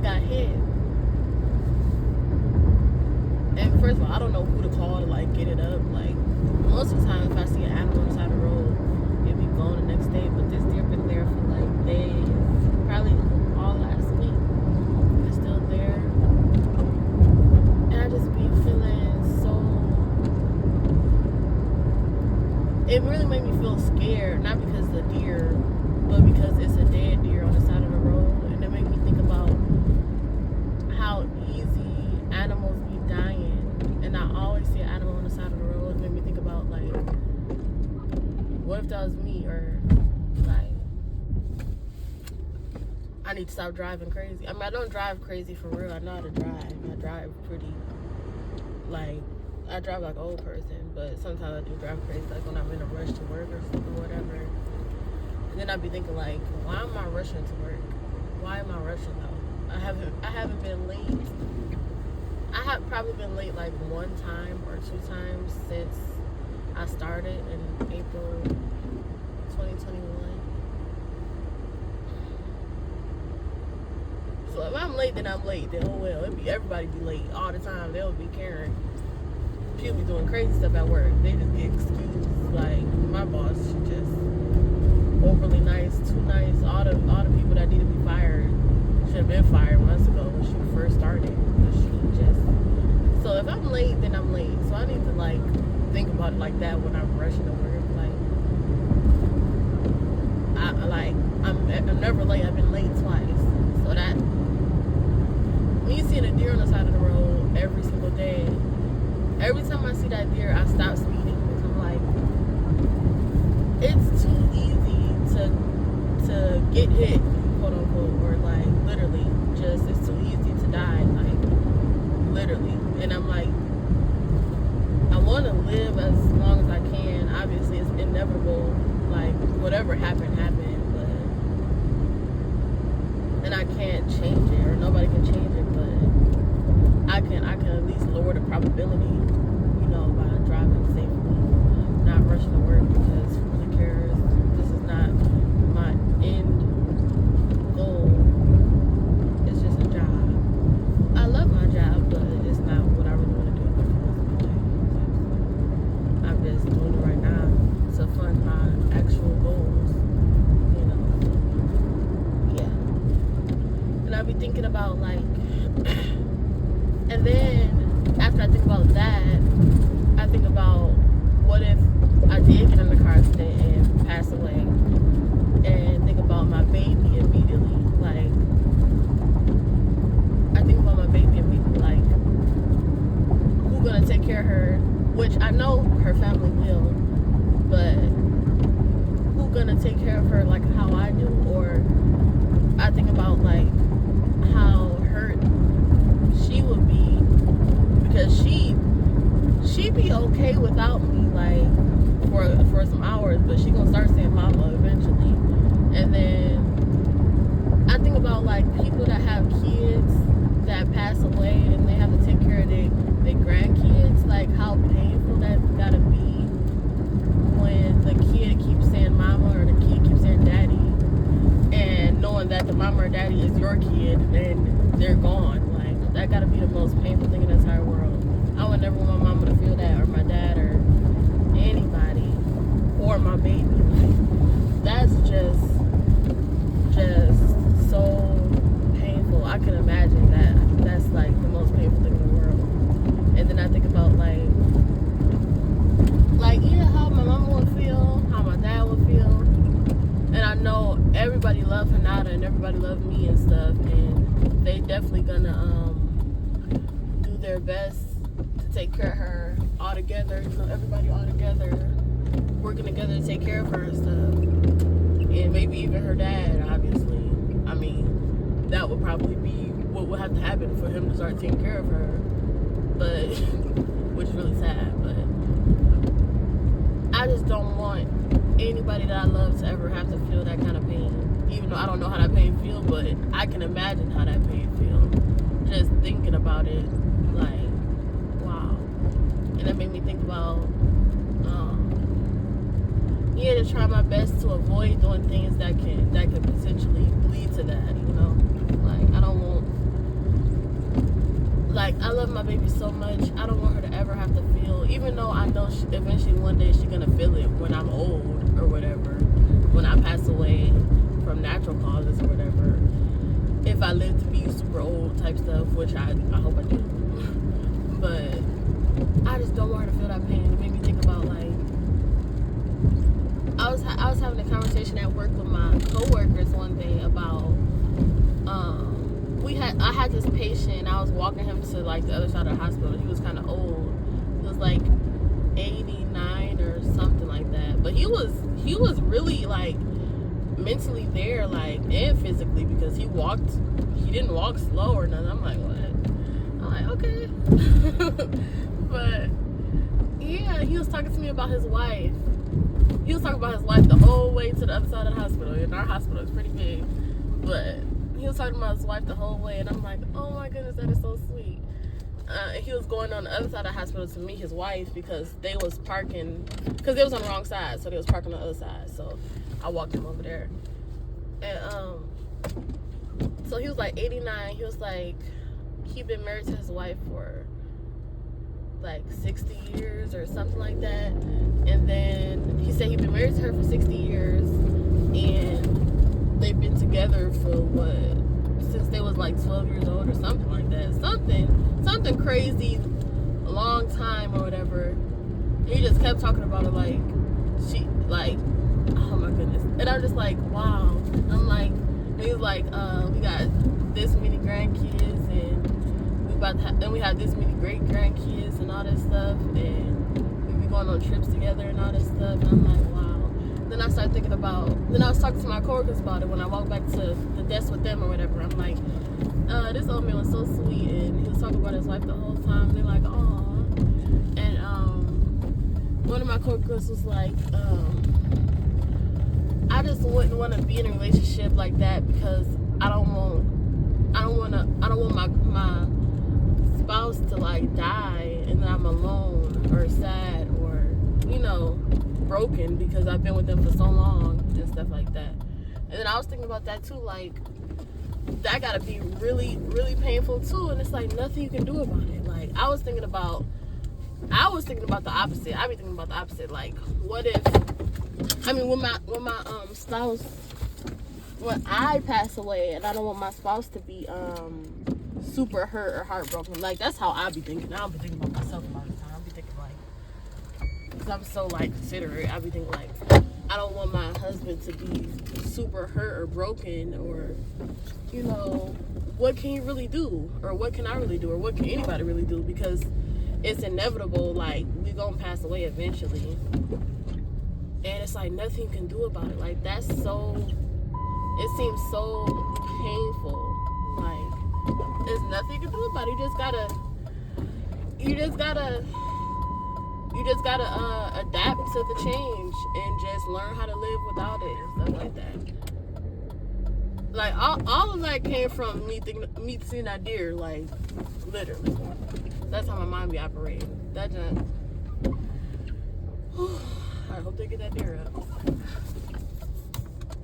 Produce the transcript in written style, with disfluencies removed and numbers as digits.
that got hit. And first of all, I don't know who to call to like get it up. Like most of the time, if I see an animal on the side of the road, it'd be gone the next day. But this deer been there for like days, probably all last week. It's still there, and I just be feeling so. It really made me feel scared, not because of the deer, but because it's a dead deer on the side of the road, and it made me think about how easy animals be dying. And I always see an animal on the side of the road. It made me think about like, what if that was me, or like, I need to stop driving crazy. I mean, I don't drive crazy for real. I know how to drive. I drive pretty, like, I drive like an old person, but sometimes I do drive crazy, like when I'm in a rush to work or something, whatever. And then I'd be thinking like, why am I rushing to work? Why am I rushing though? I haven't been late. I have probably been late like one time or two times since I started in April 2021. So if I'm late, then I'm late. Then oh well, everybody be late all the time. They'll be caring. People be doing crazy stuff at work. They just get excused. Like my boss, she just overly nice, too nice. All the people that need to be fired should have been fired months ago when she first started. But she just. So if I'm late, then I'm late. So I need to like think about it like that when I'm rushing to work. Like I'm never late. I've been late twice. So that me seeing a deer on the side of the road every single day. Every time I see that deer, I stop speeding because I'm like, it's too easy to get hit, quote unquote, or like literally just it's too easy to die, like literally. And I'm like, I want to live as long as I can. Obviously, it's inevitable. Like whatever happened, but and I can't change it, or nobody can change it, but I can at least lower the probability, by driving safely, not rushing to work, because who really cares? This is not my end goal. It's just a job. I love my job, but it's not what I really want to do for the rest of my life. I'm just doing it right now to fund my actual goals, yeah. And I'll be thinking about like, and then after I think about that, I think about what if I did get in a car accident and pass away, and think about my baby immediately. Like, I think about my baby immediately, like, who's gonna take care of her? Which I know her family will, but who's gonna take care of her like how I do? Or I think about like how hurt she would be, because she'd be okay without me, like for some hours, but she gonna start saying mama eventually. And then I think about like people that have kids that pass away and they have to take care of their grandkids, like how painful that gotta be when the kid keeps saying mama or the kid keeps saying daddy, and knowing that the mama or daddy is your kid and they're gone. Like, that gotta be the most painful thing in the entire world. I would never want my mama to feel that, or my dad, or anybody, or my baby. Like, that's just so painful. I can imagine that. That's like the most painful thing in the world. And then I think about like yeah, how my mama would feel, how my dad would feel. And I know everybody loved Hanada and everybody loved me and stuff, and they definitely gonna do their best to take care of her all together, everybody all together, working together to take care of her and stuff. And maybe even her dad, obviously. I mean, that would probably be what would have to happen for him to start taking care of her. But, which is really sad, but I just don't want anybody that I love to ever have to feel that kind of pain. Even though I don't know how that pain feels, but I can imagine how that pain feels. Just thinking about it, like, wow. And that made me think about, to try my best to avoid doing things that can potentially lead to that, Like, I don't want so much. I don't want her to ever have to feel, even though I know eventually one day she's gonna feel it when I'm old or whatever, when I pass away from natural causes or whatever. If I live to be super old type stuff, which I hope I do. But I just don't want her to feel that pain. It made me think about, like, I was having a conversation at work with my coworkers one day about I had this patient. I was walking him to like the other side of the hospital. He was kind of old. He was like 89 or something like that. But he was really like mentally there, like, and physically, because he didn't walk slow or nothing. I'm like, what? I'm like, okay. But yeah, he was talking to me about his wife. He was talking about his wife the whole way to the other side of the hospital. And our hospital is pretty big, but he was talking about his wife the whole way, and I'm like, oh my goodness, that is so sweet. And he was going on the other side of the hospital to meet his wife because they was parking, because they was on the wrong side, so they was parking on the other side. So I walked him over there, and so he was like 89. He was like, he'd been married to his wife for like 60 years or something like that. And then he said he'd been married to her for 60 years, and they've been together for since they was like 12 years old or something like that. Something crazy, a long time or whatever. He just kept talking about it like, oh my goodness. And I'm just like, wow. I'm like, he was like, we got this many grandkids, and we have this many great grandkids and all this stuff, and we be going on trips together and all this stuff. And I'm like, wow. Then I was talking to my coworkers about it when I walked back to the desk with them or whatever. I'm like, this old man was so sweet, and he was talking about his wife the whole time. They're like, aw. And one of my coworkers was like, I just wouldn't want to be in a relationship like that because I don't want my spouse to like die and then I'm alone or sad or, broken because I've been with them for so long and stuff like that. And then I was thinking about that too, like, that gotta be really, really painful too, and it's like nothing you can do about it. Like, I was thinking about the opposite. I be thinking about the opposite. Like, what if, when my spouse, when I pass away and I don't want my spouse to be super hurt or heartbroken. Like, that's how I be thinking. I don't be thinking about myself a lot of the time. I be thinking like, because I'm so like considerate, I be thinking like, I don't want my husband to be super hurt or broken, or, what can he really do? Or what can I really do? Or what can anybody really do? Because it's inevitable, like, we gonna pass away eventually. And it's like nothing you can do about it. Like, it seems so painful. Like, there's nothing you can do about it. You just gotta adapt to the change and just learn how to live without it and stuff like that. Like, all of that came from me seeing that deer, like, literally. That's how my mind be operating. That just, I hope they get that deer up.